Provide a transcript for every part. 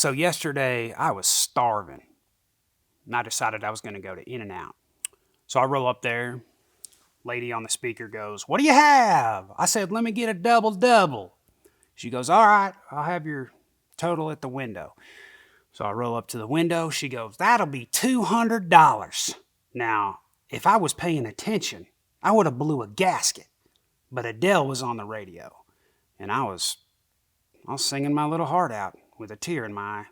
So yesterday, I was starving. And I decided I was going to go to In-N-Out. So I roll up there. Lady on the speaker goes, "What do you have?" I said, "Let me get a double-double." She goes, "All right, I'll have your total at the window." So I roll up to the window. She goes, "That'll be $200. Now, if I was paying attention, I would have blew a gasket. But Adele was on the radio, and I was singing my little heart out with a tear in my eye.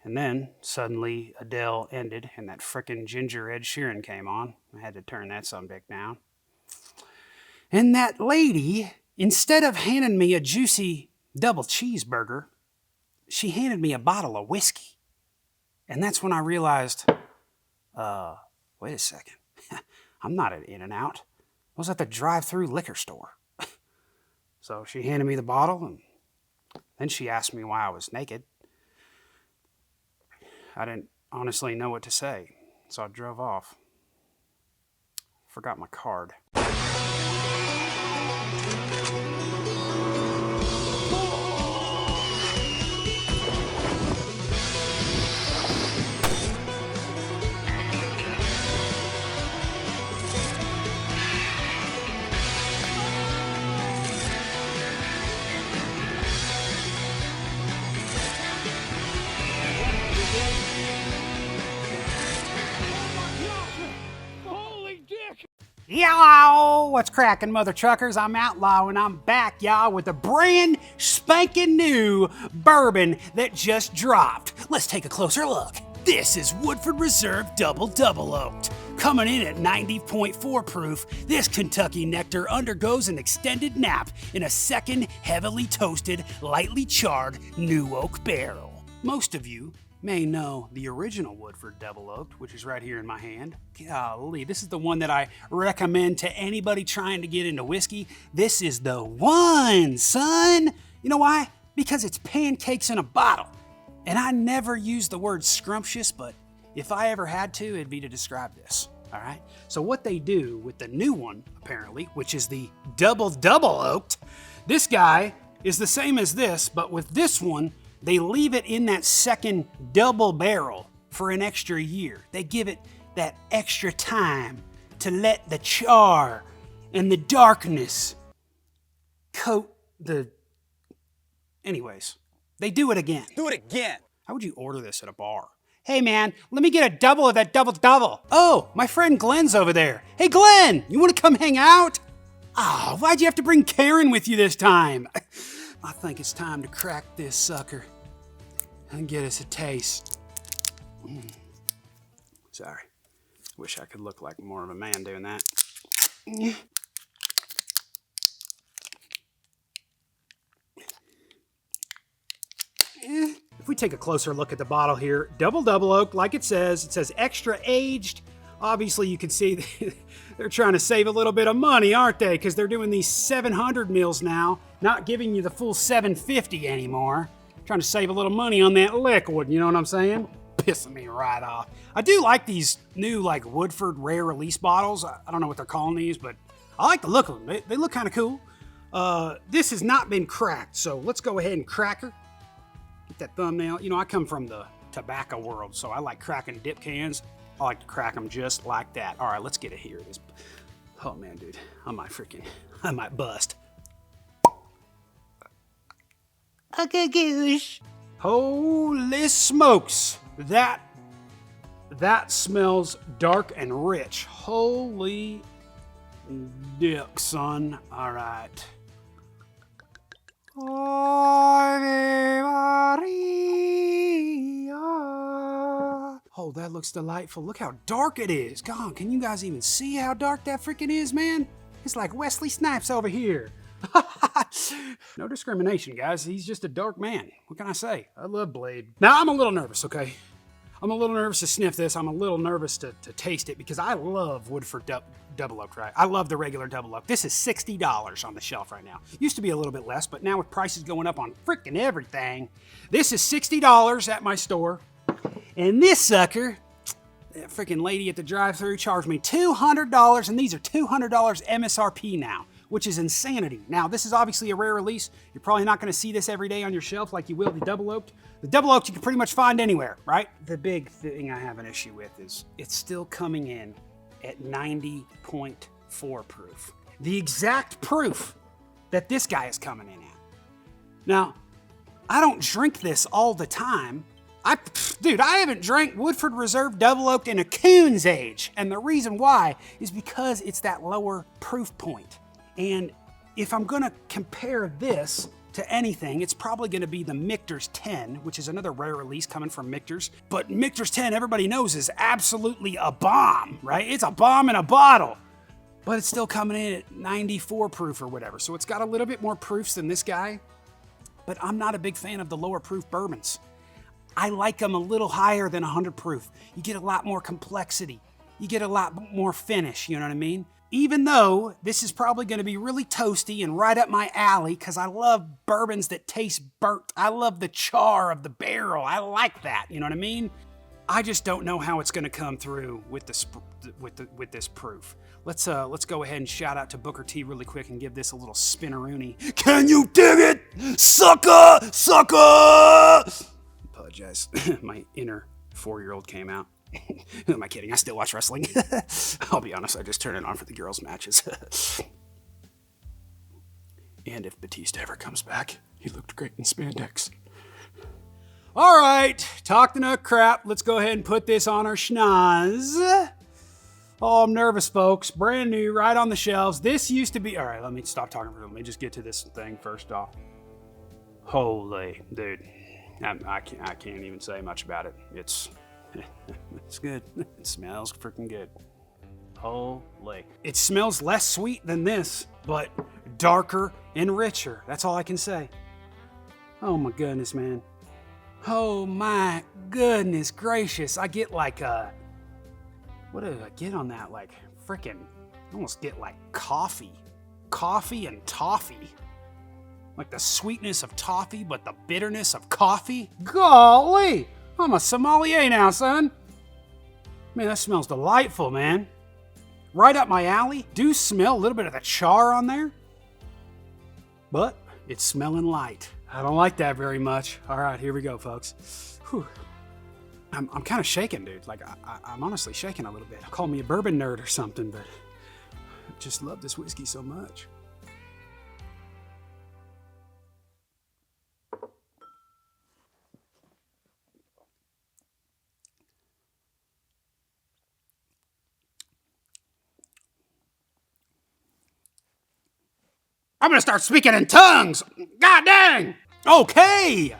And then, suddenly, Adele ended, and that frickin' ginger Ed Sheeran came on. I had to turn that sumbdick down. And that lady, instead of handing me a juicy double cheeseburger, she handed me a bottle of whiskey. And that's when I realized, wait a second. I'm not at In-N-Out. I was at the drive-thru liquor store. So she handed me the bottle, and then she asked me why I was naked. I didn't honestly know what to say, so I drove off. Forgot my card. Y'all, what's cracking, mother truckers? I'm Outlaw, and I'm back, y'all, with a brand spanking new bourbon that just dropped. Let's take a closer look. This is Woodford Reserve Double Oaked. Coming in at 90.4 proof, this Kentucky nectar undergoes an extended nap in a second heavily toasted, lightly charred new oak barrel. Most of you may know the original Woodford Double Oaked, which is right here in my hand. Golly, this is the one that I recommend to anybody trying to get into whiskey. This is the one, son. You know why? Because it's pancakes in a bottle. And I never use the word scrumptious, but if I ever had to, it'd be to describe this. All right? So what they do with the new one, apparently, which is the Double Oaked, this guy is the same as this, but with this one, they leave it in that second double barrel for an extra year. They give it that extra time to let the char and the darkness coat the... Anyways, they do it again. Do it again. How would you order this at a bar? "Hey man, let me get a double of that double. Oh, my friend Glenn's over there. Hey Glenn, you want to come hang out?" Oh, why'd you have to bring Karen with you this time? I think it's time to crack this sucker and get us a taste. Sorry. Wish I could look like more of a man doing that. If we take a closer look at the bottle here, Double Oaked, like it says extra aged. Obviously, you can see they're trying to save a little bit of money, aren't they? Because they're doing these 700 mils now, not giving you the full 750 anymore. Trying to save a little money on that liquid, you know what I'm saying? Pissing me right off. I do like these new, like, Woodford rare release bottles. I don't know what they're calling these, but I like the look of them. They look kind of cool. This has not been cracked, so let's go ahead and crack her. Get that thumbnail. You know, I come from the tobacco world, so I like cracking dip cans. I like to crack them just like that. All right, let's get it here. Oh man, dude, I might bust. Okay, goosh. Holy smokes, that smells dark and rich. Holy dick, son. All right. Oh, that looks delightful. Look how dark it is. God, can you guys even see how dark that freaking is, man? It's like Wesley Snipes over here. No discrimination, guys. He's just a dark man. What can I say? I love Blade. Now, I'm a little nervous, okay? I'm a little nervous to sniff this. I'm a little nervous to taste it because I love Woodford Double Oaked, right? I love the regular Double Oaked. This is $60 on the shelf right now. Used to be a little bit less, but now with prices going up on freaking everything, this is $60 at my store. And this sucker, that freaking lady at the drive-thru charged me $200, and these are $200 MSRP now, which is insanity. Now, this is obviously a rare release. You're probably not gonna see this every day on your shelf like you will the double oaked. The double oaked you can pretty much find anywhere, right? The big thing I have an issue with is it's still coming in at 90.4 proof. The exact proof that this guy is coming in at. Now, I don't drink this all the time. Dude, I haven't drank Woodford Reserve Double Oaked in a coon's age. And the reason why is because it's that lower proof point. And if I'm gonna compare this to anything, it's probably gonna be the Michter's 10, which is another rare release coming from Michter's. But Michter's 10, everybody knows, is absolutely a bomb, right? It's a bomb in a bottle. But it's still coming in at 94 proof or whatever. So it's got a little bit more proofs than this guy. But I'm not a big fan of the lower proof bourbons. I like them a little higher than 100 proof. You get a lot more complexity. You get a lot more finish, you know what I mean? Even though this is probably gonna be really toasty and right up my alley, because I love bourbons that taste burnt. I love the char of the barrel. I like that, you know what I mean? I just don't know how it's gonna come through with this proof. Let's go ahead and shout out to Booker T really quick and give this a little spinneroony. Can you dig it, sucker, sucker? Apologize, my inner 4-year-old came out. Who am I kidding? I still watch wrestling. I'll be honest, I just turn it on for the girls' matches. And if Batista ever comes back, he looked great in spandex. All right, talked enough crap. Let's go ahead and put this on our schnoz. Oh, I'm nervous, folks. Brand new, right on the shelves. This used to be... All right, let me stop talking for a minute. Let me just get to this thing first off. Holy, dude. I can't even say much about it. It's good. It smells freaking good. Holy. It smells less sweet than this, but darker and richer. That's all I can say. Oh my goodness, man. Oh my goodness gracious. I get like what did I get on that? Like freaking, I almost get like coffee. Coffee and toffee. Like the sweetness of toffee, but the bitterness of coffee. Golly, I'm a sommelier now, son. Man, that smells delightful, man. Right up my alley. Do smell a little bit of the char on there, but it's smelling light. I don't like that very much. All right, here we go, folks. Whew. I'm kind of shaking, dude. Like, I'm honestly shaking a little bit. Call me a bourbon nerd or something, but I just love this whiskey so much. I'm gonna start speaking in tongues. God dang. Okay.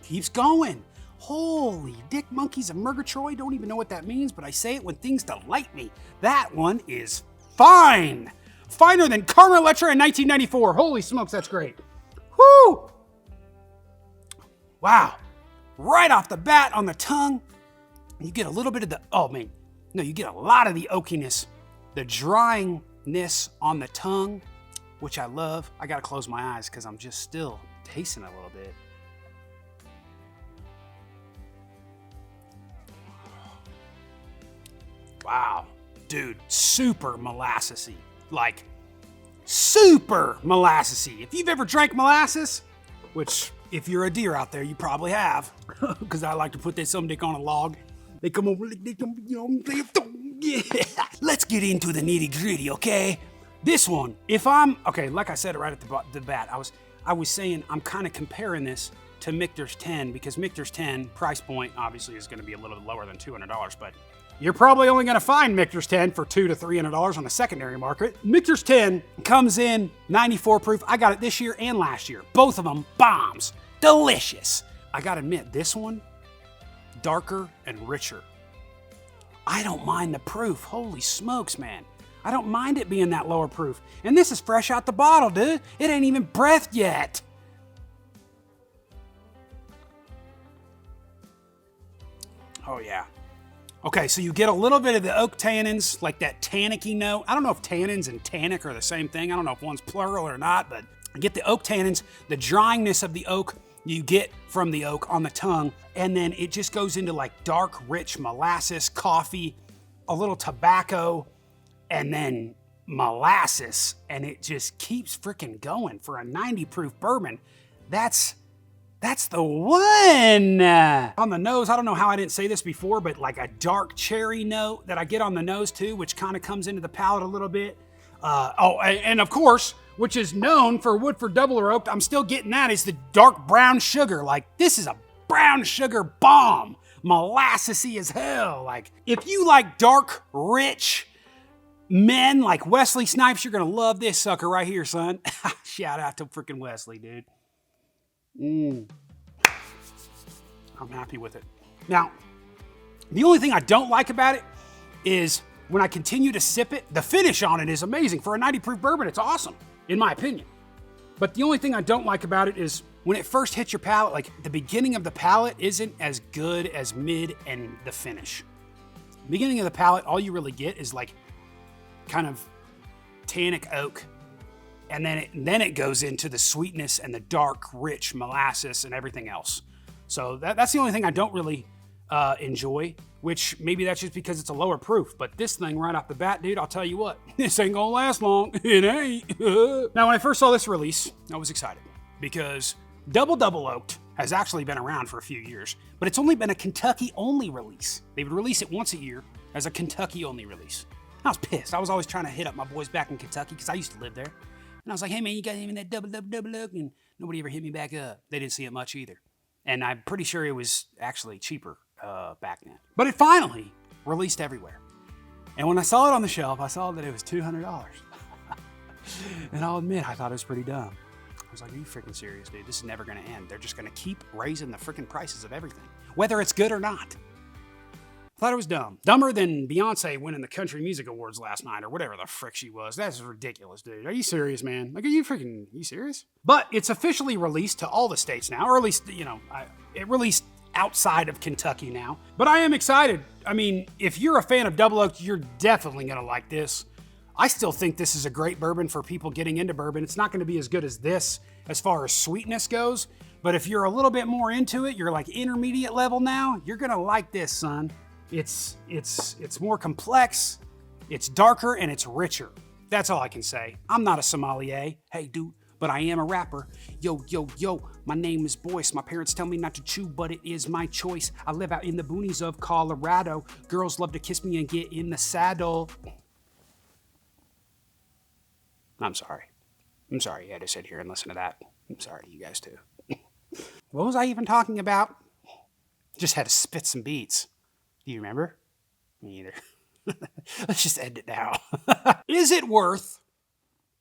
Keeps going. Holy dick monkeys of Murgatroyd. Don't even know what that means, but I say it when things delight me. That one is fine. Finer than Karma Electra in 1994. Holy smokes, that's great. Whoo. Wow. Right off the bat on the tongue, you get a little bit of the, you get a lot of the oakiness, the dryingness on the tongue, which I love. I gotta close my eyes because I'm just still tasting a little bit. Wow, dude, super molassesy. Like, super molassesy. If you've ever drank molasses, which if you're a deer out there, you probably have, because I like to put that some dick on a log. They come over, they come, yeah. Let's get into the nitty gritty, okay? This one, like I said right at the bat, I was saying I'm kind of comparing this to Michter's 10, because Michter's 10 price point obviously is going to be a little lower than $200, but you're probably only going to find Michter's 10 for $200 to $300 on the secondary market. Michter's 10 comes in 94 proof. I got it this year and last year. Both of them bombs. Delicious. I got to admit, this one, darker and richer. I don't mind the proof. Holy smokes, man. I don't mind it being that lower proof. And this is fresh out the bottle, dude. It ain't even breathed yet. Oh, yeah. Okay, so you get a little bit of the oak tannins, like that tannicky note. I don't know if tannins and tannic are the same thing. I don't know if one's plural or not, but you get the oak tannins, the dryingness of the oak you get from the oak on the tongue, and then it just goes into like dark, rich molasses, coffee, a little tobacco, and then molasses, and it just keeps freaking going for a 90 proof bourbon. That's the one. On the nose, I don't know how I didn't say this before, but like a dark cherry note that I get on the nose too, which kind of comes into the palate a little bit. And of course, which is known for Woodford Double Oaked, I'm still getting that, is the dark brown sugar. Like, this is a brown sugar bomb. Molassesy as hell. Like, if you like dark, rich men like Wesley Snipes, you're gonna love this sucker right here, son. Shout out to freaking Wesley, dude. I'm happy with it. Now, the only thing I don't like about it is when I continue to sip it, the finish on it is amazing. For a 90 proof bourbon, it's awesome, in my opinion. But the only thing I don't like about it is when it first hits your palate, like the beginning of the palate isn't as good as mid and the finish. Beginning of the palate, all you really get is like kind of tannic oak. And then it goes into the sweetness and the dark, rich molasses and everything else. So that's the only thing I don't really enjoy, which maybe that's just because it's a lower proof. But this thing right off the bat, dude, I'll tell you what, this ain't gonna last long. It ain't. Now, when I first saw this release, I was excited because Double Oaked has actually been around for a few years, but it's only been a Kentucky-only release. They would release it once a year as a Kentucky-only release. I was pissed. I was always trying to hit up my boys back in Kentucky because I used to live there. And I was like, hey, man, you got even that double oak? And nobody ever hit me back up. They didn't see it much either. And I'm pretty sure it was actually cheaper back then. But it finally released everywhere. And when I saw it on the shelf, I saw that it was $200. And I'll admit, I thought it was pretty dumb. I was like, are you freaking serious, dude? This is never going to end. They're just going to keep raising the freaking prices of everything, whether it's good or not. I thought it was dumb. Dumber than Beyonce winning the Country Music Awards last night or whatever the frick she was. That's ridiculous, dude. Are you serious, man? Like, are you serious? But it's officially released to all the states now, or at least, it released outside of Kentucky now. But I am excited. I mean, if you're a fan of Double Oak, you're definitely going to like this. I still think this is a great bourbon for people getting into bourbon. It's not going to be as good as this as far as sweetness goes. But if you're a little bit more into it, you're like intermediate level now, you're going to like this, son. It's more complex, it's darker, and it's richer. That's all I can say. I'm not a sommelier. Hey, dude, but I am a rapper. Yo, my name is Boyce. My parents tell me not to chew, but it is my choice. I live out in the boonies of Colorado. Girls love to kiss me and get in the saddle. I'm sorry. You had to sit here and listen to that. I'm sorry, you guys too. What was I even talking about? Just had to spit some beats. Do you remember? Me either. Let's just end it now. Is it worth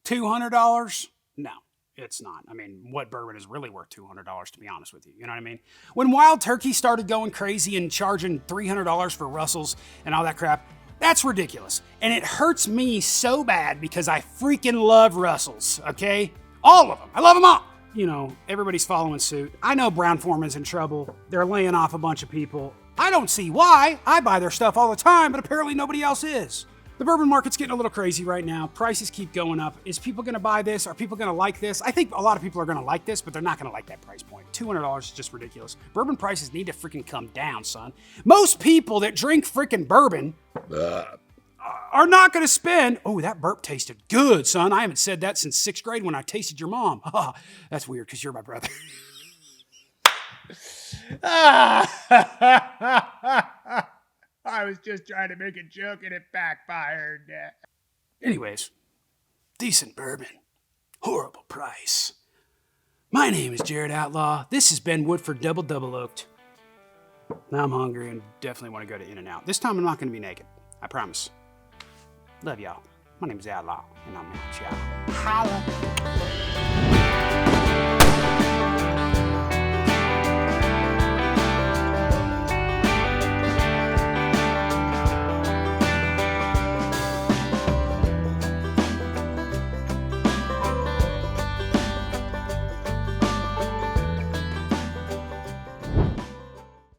$200? No, it's not. I mean, what bourbon is really worth $200, to be honest with you? You know what I mean? When Wild Turkey started going crazy and charging $300 for Russells and all that crap, that's ridiculous. And it hurts me so bad because I freaking love Russells, okay? All of them. I love them all. You know, everybody's following suit. I know Brown-Forman's in trouble. They're laying off a bunch of people. I don't see why. I buy their stuff all the time, but apparently nobody else is. The bourbon market's getting a little crazy right now. Prices keep going up. Is people going to buy this? Are people going to like this? I think a lot of people are going to like this, but they're not going to like that price point. $200 is just ridiculous. Bourbon prices need to freaking come down, son. Most people that drink freaking bourbon are not going to spend... Oh, that burp tasted good, son. I haven't said that since 6th grade when I tasted your mom. Oh, that's weird because you're my brother. I was just trying to make a joke and it backfired. Anyways, decent bourbon, horrible price. My name is Jared Outlaw. This has been Woodford Double Oaked. Now I'm hungry and definitely want to go to In-N-Out. This time I'm not going to be naked. I promise. Love y'all. My name is Outlaw and I'm out, y'all. Holla.